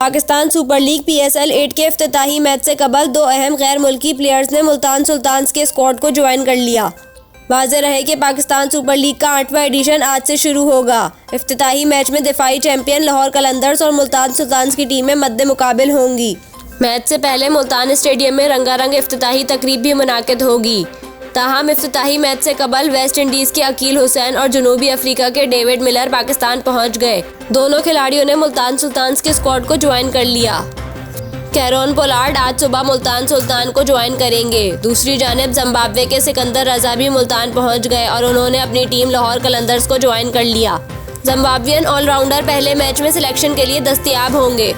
Pakistan super league PSL 8 के इफ्तिताही match से कबल दो अहम गैर मुल्की प्लेयर्स ने मुल्तान सुल्तान्स के स्क्वाड को ज्वाइन कर लिया। वाज़ेह रहे कि पाकिस्तान सुपर लीग का 8वां एडिशन आज से शुरू होगा। इफ्तिताही मैच में दिफाई चैंपियन लाहौर कलंदर्स और मुल्तान सुल्तान्स की टीमें मद्दे मुकाबिल होंगी। मैच से पहले मुल्तान स्टेडियम में रंगारंग इफ्तिताही तकरीब भी मुनाकिद होगी। ताहम इफ्तिताही मैच से कबल वेस्ट इंडीज़ के अकील हुसैन और जनूबी अफ्रीका के डेविड मिलर पाकिस्तान पहुंच गए। दोनों खिलाड़ियों ने मुल्तान सुल्तान्स के स्क्वाड को ज्वाइन कर लिया। कैरोन पोलार्ड आज सुबह मुल्तान सुल्तान को ज्वाइन करेंगे। दूसरी जानिब जिम्बाब्वे के सिकंदर रजा भी मुल्तान पहुंच गए और उन्होंने अपनी टीम लाहौर कलंदर्स को ज्वाइन कर लिया। जिम्बाब्वियन ऑलराउंडर पहले मैच में सिलेक्शन के लिए दस्तयाब होंगे।